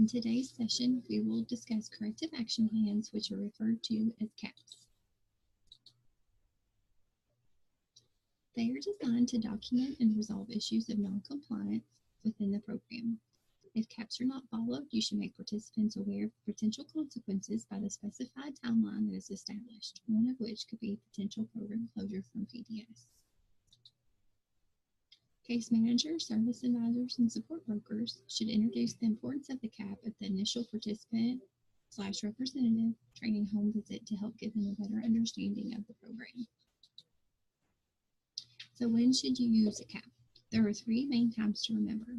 In today's session, we will discuss corrective action plans, which are referred to as CAPs. They are designed to document and resolve issues of noncompliance within the program. If CAPs are not followed, you should make participants aware of potential consequences by the specified timeline that is established, one of which could be potential program closure from PDS. Case managers, service advisors, and support brokers should introduce the importance of the CAP at the initial participant/representative training home visit to help give them a better understanding of the program. So when should you use a CAP? There are three main times to remember.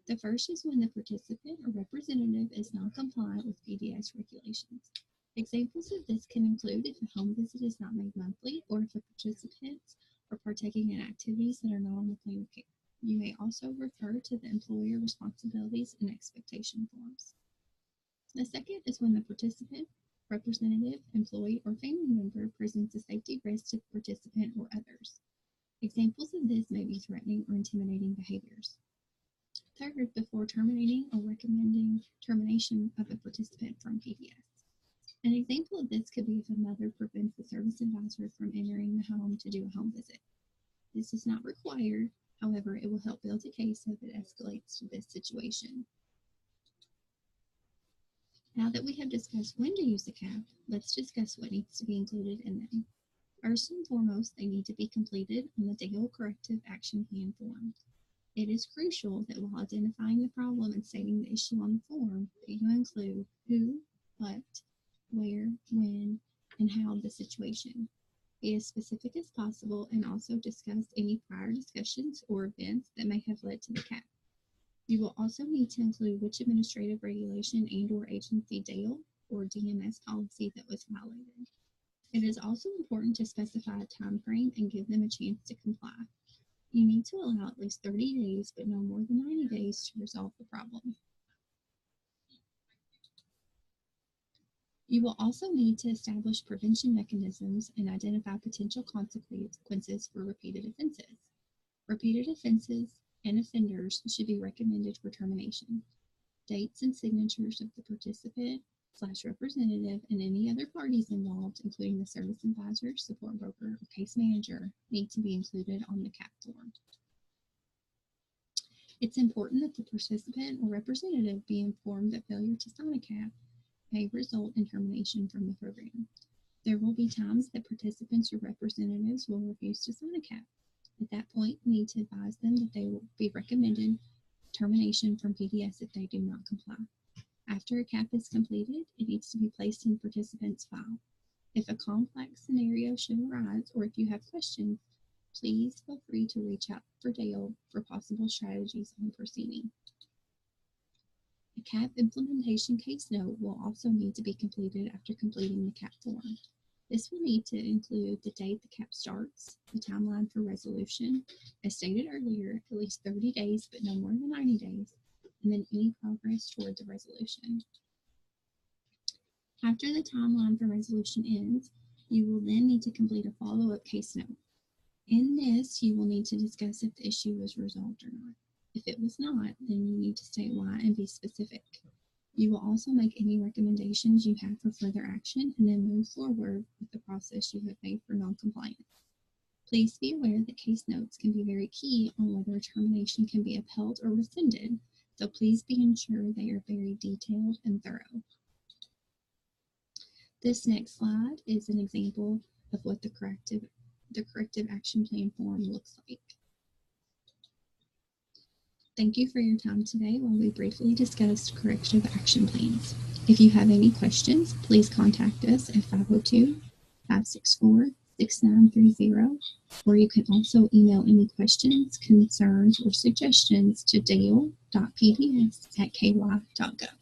The first is when the participant or representative is non-compliant with PDS regulations. Examples of this can include if a home visit is not made monthly or if the participants are partaking in activities that are not on the plan of care. You may also refer to the employer responsibilities and expectation forms. The second is when the participant, representative, employee, or family member presents a safety risk to the participant or others. Examples of this may be threatening or intimidating behaviors. Third, before terminating or recommending termination of a participant from PDS. An example of this could be if a mother prevents the service advisor from entering the home to do a home visit. This is not required, however, it will help build a case if it escalates to this situation. Now that we have discussed when to use the CAP, let's discuss what needs to be included in them. First and foremost, they need to be completed on the DAIL Corrective Action Plan form. It is crucial that while identifying the problem and stating the issue on the form, that you include who, what, where, when, and how the situation. Be as specific as possible and also discuss any prior discussions or events that may have led to the CAP. You will also need to include which administrative regulation and/or agency DAIL or DMS policy that was violated. It is also important to specify a time frame and give them a chance to comply. You need to allow at least 30 days, but no more than 90 days to resolve the problem. You will also need to establish prevention mechanisms and identify potential consequences for repeated offenses. Repeated offenses and offenders should be recommended for termination. Dates and signatures of the participant/representative and any other parties involved, including the service advisor, support broker, or case manager, need to be included on the CAP form. It's important that the participant or representative be informed that failure to sign a CAP may result in termination from the program. There will be times that participants or representatives will refuse to sign a CAP. At that point, you need to advise them that they will be recommended termination from PDS if they do not comply. After a CAP is completed, it needs to be placed in the participant's file. If a complex scenario should arise or if you have questions, please feel free to reach out for DAIL for possible strategies on proceeding. A CAP implementation case note will also need to be completed after completing the CAP form. This will need to include the date the CAP starts, the timeline for resolution, as stated earlier, at least 30 days but no more than 90 days, and then any progress toward the resolution. After the timeline for resolution ends, you will then need to complete a follow-up case note. In this, you will need to discuss if the issue was resolved or not. If it was not, then you need to state why and be specific. You will also make any recommendations you have for further action and then move forward with the process you have made for noncompliance. Please be aware that case notes can be very key on whether a termination can be upheld or rescinded, so please be ensured they are very detailed and thorough. This next slide is an example of what the corrective action plan form looks like. Thank you for your time today while we briefly discussed corrective action plans. If you have any questions, please contact us at 502-564-6930, or you can also email any questions, concerns, or suggestions to dale.pds@ky.gov.